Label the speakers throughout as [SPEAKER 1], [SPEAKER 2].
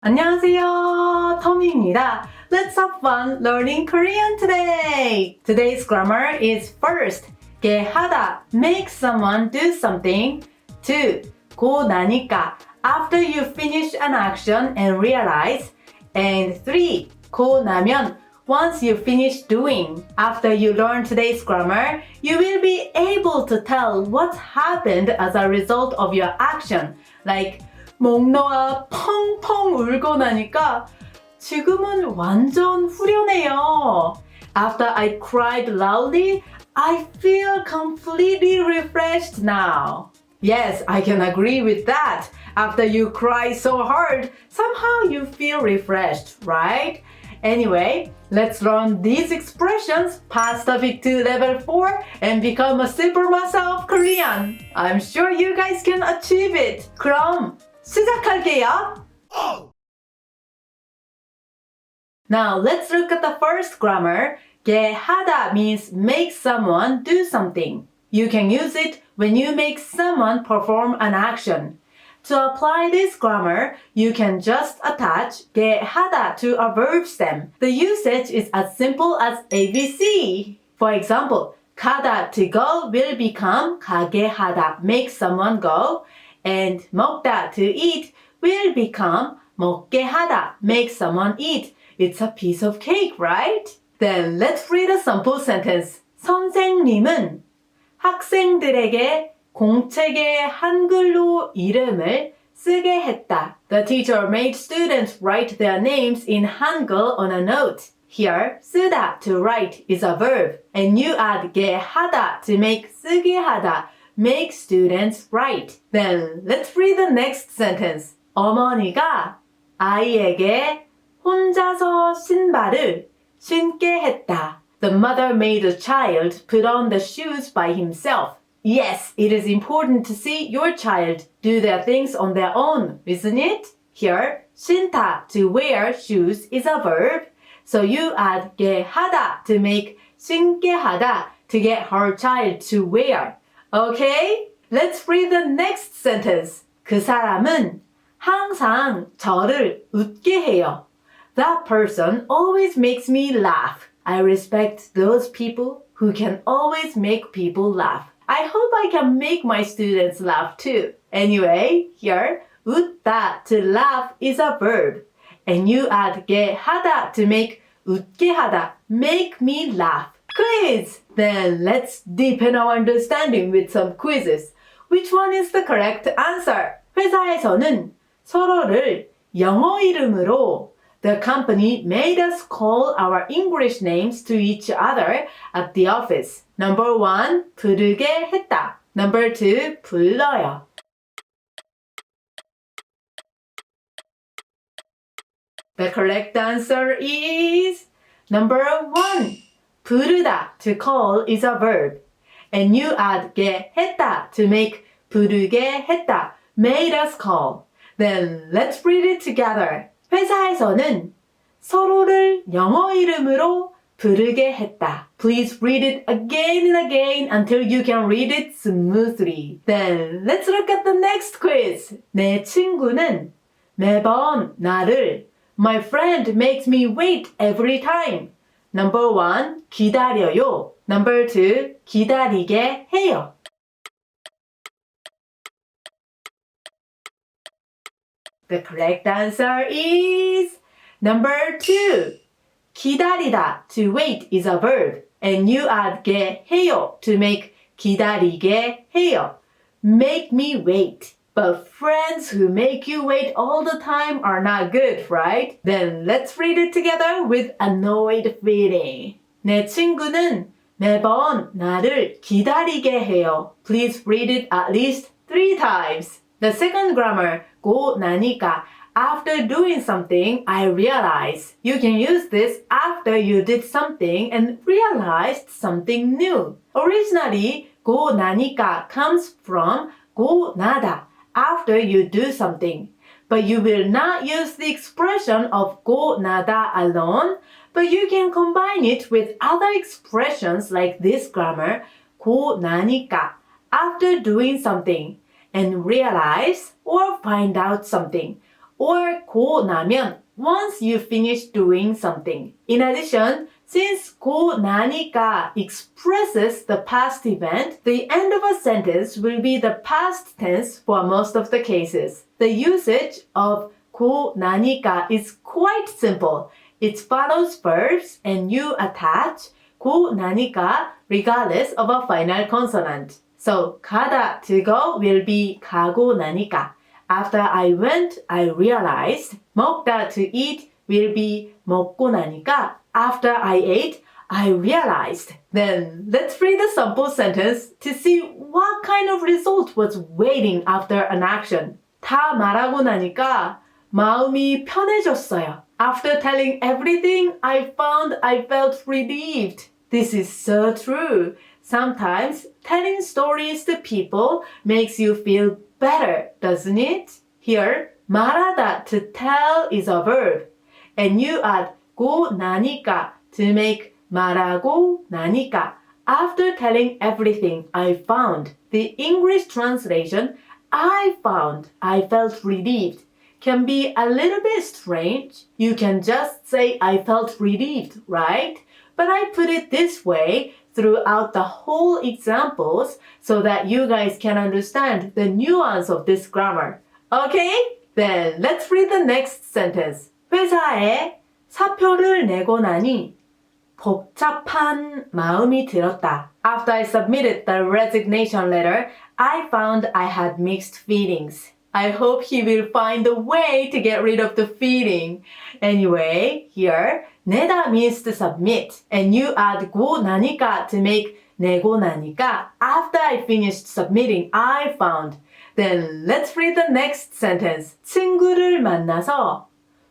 [SPEAKER 1] 안녕하세요, 터미입니다. Let's have fun learning Korean today. Today's grammar is first, 게 하다, make someone do something. 2, 고 나니까, after you finish an action and realize. And 3, 고 나면, once you finish doing. After you learn today's grammar, you will be able to tell what happened as a result of your action. Like, 목 놓아 펑펑 울고 나니까 지금은 완전 후련해요. After I cried loudly, I feel completely refreshed now. Yes, I can agree with that. After you cry so hard, somehow you feel refreshed, right? Anyway, let's learn these expressions past topic to level 4 and become a supermaster of Korean. I'm sure you guys can achieve it. 그럼 시작할게요. Now let's look at the first grammar. 게 하다 means make someone do something. You can use it when you make someone perform an action. To apply this grammar, you can just attach 게 하다 to a verb stem. The usage is as simple as ABC. For example, 가다 to go will become 가게 하다, make someone go. And 먹다 to eat will become 먹게 하다, make someone eat. It's a piece of cake, right? Then let's read a sample sentence. 선생님은 학생들에게 공책에 한글로 이름을 쓰게 했다. The teacher made students write their names in Hangul on a note. Here, 쓰다 to write is a verb, and you add 게 하다 to make 쓰게 하다, make students write. Then let's read the next sentence. 어머니가 아이에게 혼자서 신발을 신게 했다. The mother made the child put on the shoes by himself. Yes, it is important to see your child do their things on their own, isn't it? Here, 신다 to wear shoes is a verb, so you add 게 하다 to make 신게 하다 to get her child to wear. Okay? Let's read the next sentence. 그 사람은 항상 저를 웃게 해요. That person always makes me laugh. I respect those people who can always make people laugh. I hope I can make my students laugh too. Anyway, here, 웃다 to laugh is a verb. And you add 게 하다 to make 웃게 하다, make me laugh. Quiz! Then let's deepen our understanding with some quizzes. Which one is the correct answer? 회사에서는 서로를 영어 이름으로 The company made us call our English names to each other at the office. Number 1, 부르게 했다. Number 2, 불러요. The correct answer is number 1. 부르다 to call is a verb. And you add 게 했다 to make 부르게 했다, made us call. Then let's read it together. 회사에서는 서로를 영어 이름으로 부르게 했다. Please read it again and again until you can read it smoothly. Then let's look at the next quiz. 내 친구는 매번 나를 My friend makes me wait every time. Number 1, 기다려요. Number 2, 기다리게 해요. The correct answer is number 2. 기다리다 to wait is a verb, and you add 게 해요 to make 기다리게 해요. Make me wait. But friends who make you wait all the time are not good, right? Then let's read it together with annoyed feeling. 내 친구는 매번 나를 기다리게 해요. Please read it at least 3 times. The second grammar, 고 나니까. After doing something, I realized. You can use this after you did something and realized something new. Originally, 고 나니까 comes from 고 나다, after you do something. But you will not use the expression of 고 나다 alone, but you can combine it with other expressions like this grammar, 고 나니까, after doing something. And realize or find out something. or 고 나면 once you finish doing something. In addition, since 고 나니까 expresses the past event, the end of a sentence will be the past tense for most of the cases. The usage of 고 나니까 is quite simple. It follows verbs and you attach 고 나니까 regardless of a final consonant. So 가다 to go will be 가고 나니까. After I went, I realized. 먹다 to eat will be 먹고 나니까. After I ate, I realized. Then let's read the sample sentence to see what kind of result was waiting after an action. 다 말하고 나니까 마음이 편해졌어요. After telling everything I found, I felt relieved. This is so true. Sometimes telling stories to people makes you feel better, doesn't it? Here, 말하다 to tell is a verb. And you add 고 나니까 to make 말하고 나니까. After telling everything I found. The English translation, I found, I felt relieved, can be a little bit strange. You can just say I felt relieved, right? But I put it this way throughout the whole examples so that you guys can understand the nuance of this grammar. Okay? Then let's read the next sentence. 회사에 사표를 내고 나니 복잡한 마음이 들었다. After I submitted the resignation letter, I found I had mixed feelings. I hope he will find a way to get rid of the feeling. Anyway, here, 내다 means to submit. And you add 고 나니까 to make 내고 나니까. After I finished submitting, I found. Then let's read the next sentence. 친구를 만나서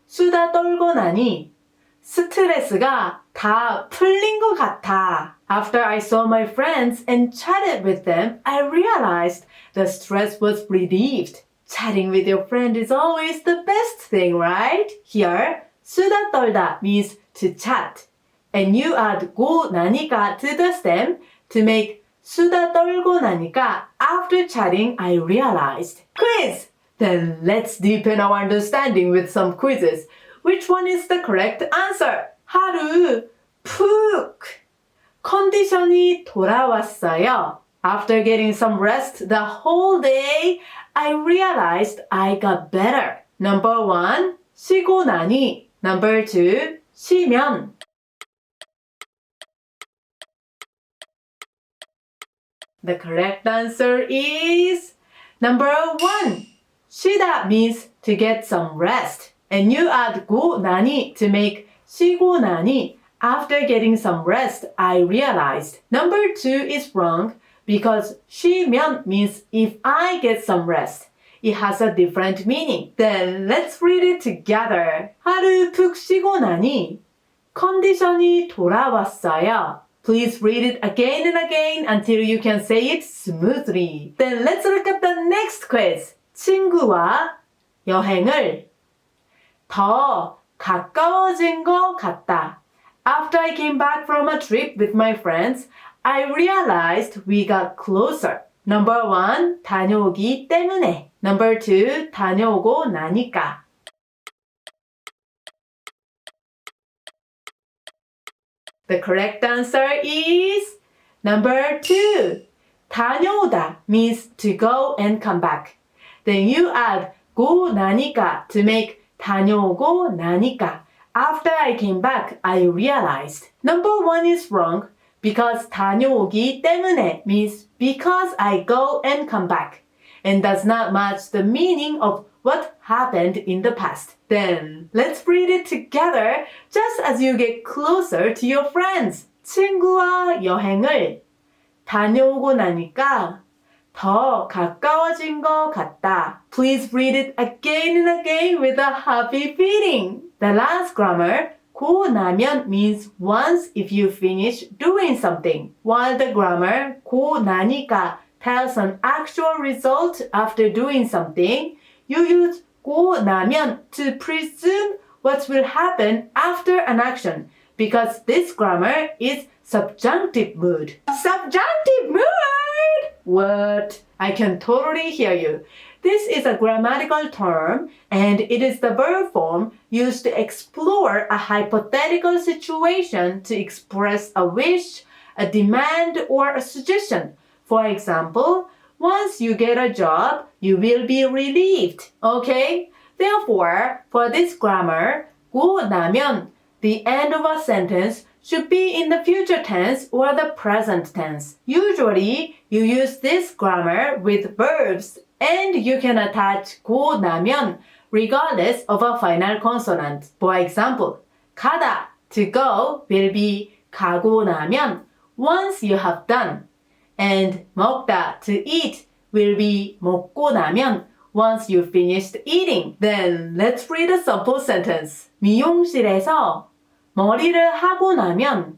[SPEAKER 1] 수다 떨고 나니 스트레스가 다 풀린 것 같아. After I saw my friends and chatted with them, I realized the stress was relieved. Chatting with your friend is always the best thing, right? Here, 수다 떨다 means to chat. And you add 고 나니까 to the stem to make 수다 떨고 나니까. After chatting, I realized. Quiz! Then let's deepen our understanding with some quizzes. Which one is the correct answer? 하루 푹 컨디션이 돌아왔어요. After getting some rest the whole day, I realized I got better. Number 1, 쉬고 나니. Number 2, 쉬면. The correct answer is number 1. 쉬다 means to get some rest. And you add 고 나니 to make 쉬고 나니. After getting some rest, I realized. Number 2 is wrong because 쉬면 means if I get some rest. It has a different meaning. Then let's read it together. 하루 푹 쉬고 나니 컨디션이 돌아왔어요. Please read it again and again until you can say it smoothly. Then let's look at the next quiz. 친구와 여행을 더 가까워진 것 같다. After I came back from a trip with my friends, I realized we got closer. Number 1, 다녀오기 때문에. Number 2, 다녀오고 나니까. The correct answer is number 2. 다녀오다 means to go and come back. Then you add 고 나니까 to make 다녀오고 나니까. After I came back, I realized. Number 1 is wrong because 다녀오기 때문에 means because I go and come back and does not match the meaning of what happened in the past. Then let's read it together just as you get closer to your friends. 친구와 여행을 다녀오고 나니까 더 가까워진 것 같다. Please read it again and again with a happy feeling. The last grammar, 고 나면 means once if you finish doing something, while the grammar 고 나니까 tells an actual result after doing something. You use 고 나면 to presume what will happen after an action because this grammar is subjunctive mood. Subjunctive mood! What? I can totally hear you. This is a grammatical term and it is the verb form used to explore a hypothetical situation to express a wish, a demand, or a suggestion. For example, once you get a job, you will be relieved. Okay? Therefore, for this grammar, 고 나면, the end of a sentence should be in the future tense or the present tense. Usually, you use this grammar with verbs and you can attach 고 나면 regardless of a final consonant. For example, 가다, to go, will be 가고 나면, once you have done. And 먹다, to eat, will be 먹고 나면, once you finished eating. Then let's read a sample sentence. 미용실에서 머리를 하고 나면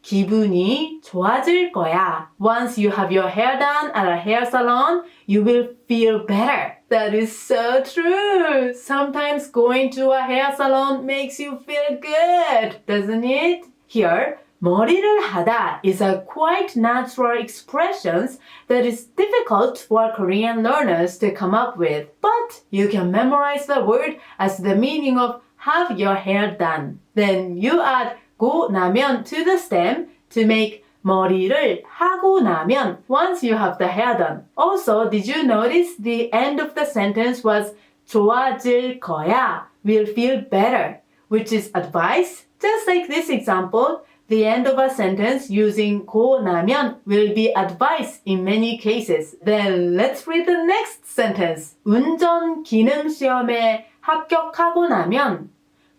[SPEAKER 1] 기분이 좋아질 거야. Once you have your hair done at a hair salon, you will feel better. That is so true. Sometimes going to a hair salon makes you feel good, doesn't it? Here, 머리를 하다 is a quite natural expression that is difficult for Korean learners to come up with. But you can memorize the word as the meaning of have your hair done. Then you add 고 나면 to the stem to make 머리를 하고 나면 once you have the hair done. Also, did you notice the end of the sentence was 좋아질 거야, will feel better, which is advice? Just like this example, the end of a sentence using 고 나면 will be advice in many cases. Then let's read the next sentence. 운전 기능 시험에 합격하고 나면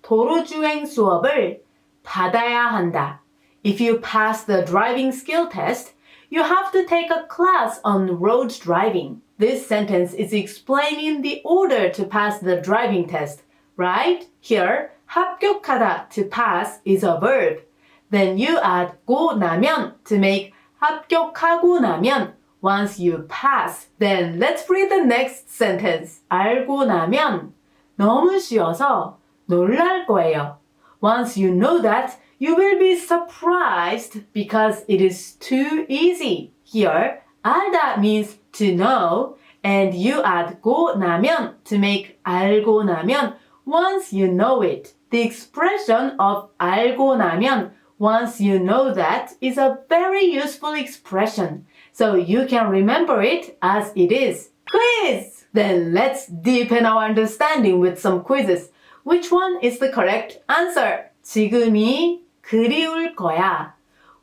[SPEAKER 1] 도로주행 수업을 받아야 한다. If you pass the driving skill test, you have to take a class on road driving. This sentence is explaining the order to pass the driving test, right? Here, 합격하다, to pass, is a verb. Then you add 고 나면 to make 합격하고 나면 once you pass. Then let's read the next sentence. 알고 나면 너무 쉬워서 놀랄 거예요. Once you know that, you will be surprised because it is too easy. Here, 알다 means to know and you add 고 나면 to make 알고 나면 once you know it. The expression of 알고 나면 once you know that is a very useful expression, so you can remember it as it is. Quiz! Then let's deepen our understanding with some quizzes. Which one is the correct answer? 지금이 그리울 거야.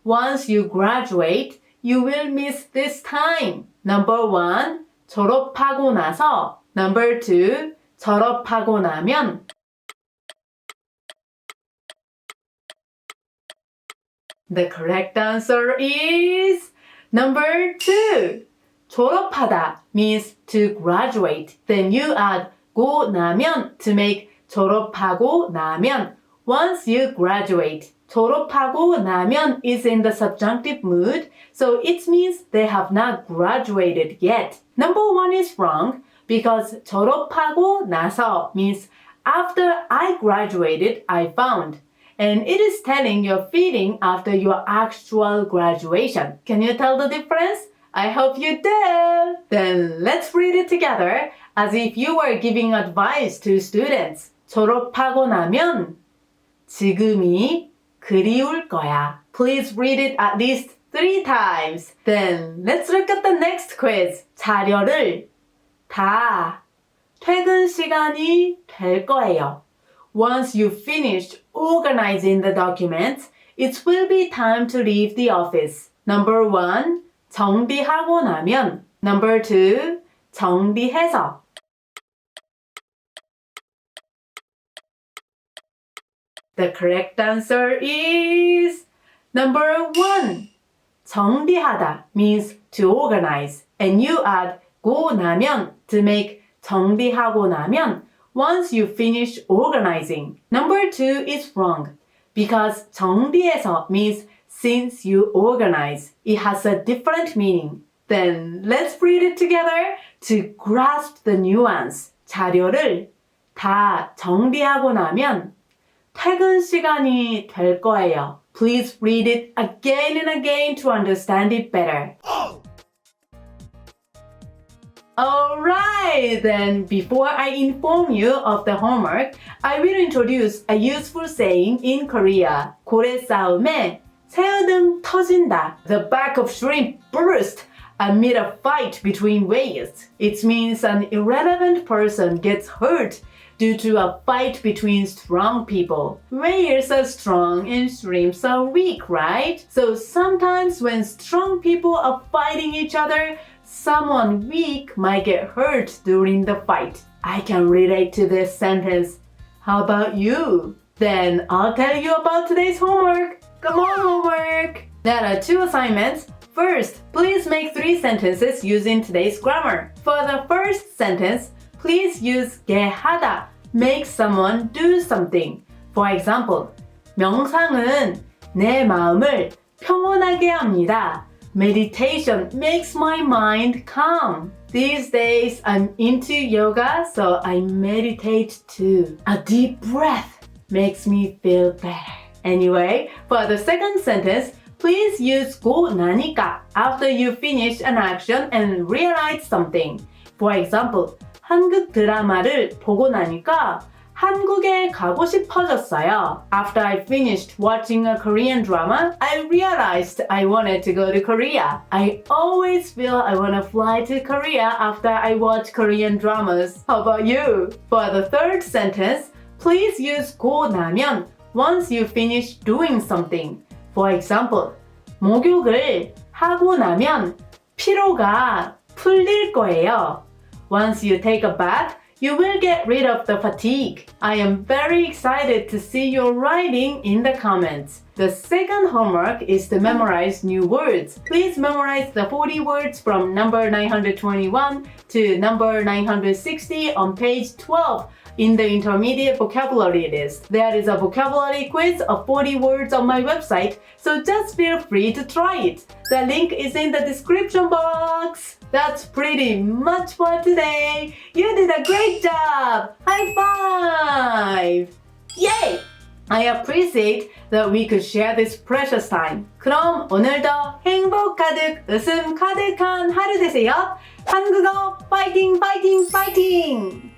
[SPEAKER 1] Once you graduate, you will miss this time. Number 1, 졸업하고 나서. Number 2, 졸업하고 나면. The correct answer is number 2. 졸업하다 means to graduate. Then you add 고 나면 to make 졸업하고 나면 once you graduate. 졸업하고 나면 is in the subjunctive mood, so it means they have not graduated yet. Number 1 is wrong because 졸업하고 나서 means after I graduated, I found. And it is telling your feeling after your actual graduation. Can you tell the difference? I hope you do! Then let's read it together as if you were giving advice to students. 졸업하고 나면 지금이 그리울 거야. Please read it at least 3 times. Then let's look at the next quiz. 자료를 다 퇴근 시간이 될 거예요. Once you finished organizing the documents, it will be time to leave the office. Number 1, 정비하고 나면. Number 2, 정비해서. The correct answer is number 1. 정비하다 means to organize, and you add 고 나면 to make 정비하고 나면 once you finish organizing. Number 2 is wrong because 정비해서 means since you organize. It has a different meaning. Then let's read it together to grasp the nuance. 자료를 다 정비하고 나면 퇴근 시간이 될 거예요. Please read it again and again to understand it better. Alright, then before I inform you of the homework, I will introduce a useful saying in Korea. 고래 싸움에 새우등 터진다. The back of shrimp burst amid a fight between whales. It means an irrelevant person gets hurt due to a fight between strong people. Whales are strong and shrimps are weak, right? So sometimes when strong people are fighting each other, someone weak might get hurt during the fight. I can relate to this sentence. How about you? Then I'll tell you about today's homework. Come on, homework! There are 2 assignments. First, please make 3 sentences using today's grammar. For the first sentence, please use 게 하다, make someone do something. For example, 명상은 내 마음을 평온하게 합니다. Meditation makes my mind calm. These days, I'm into yoga, so I meditate too. A deep breath makes me feel better. Anyway, for the second sentence, please use 고 나니까 after you finish an action and realize something. For example, 한국 드라마를 보고 나니까 한국에 가고 싶어졌어요. After I finished watching a Korean drama, I realized I wanted to go to Korea. I always feel I want to fly to Korea after I watch Korean dramas. How about you? For the third sentence, please use 고 나면 once you finish doing something. For example, 목욕을 하고 나면 피로가 풀릴 거예요. Once you take a bath, you will get rid of the fatigue. I am very excited to see your writing in the comments. The second homework is to memorize new words. Please memorize the 40 words from number 921 to number 960 on page 12 in the intermediate vocabulary list. There is a vocabulary quiz of 40 words on my website, so just feel free to try it. The link is in the description box. That's pretty much for today. You did a great job! High five! Yay! I appreciate that we could share this precious time. 그럼 오늘도 행복 가득, 웃음 가득한 하루 되세요. 한국어 파이팅 파이팅 파이팅!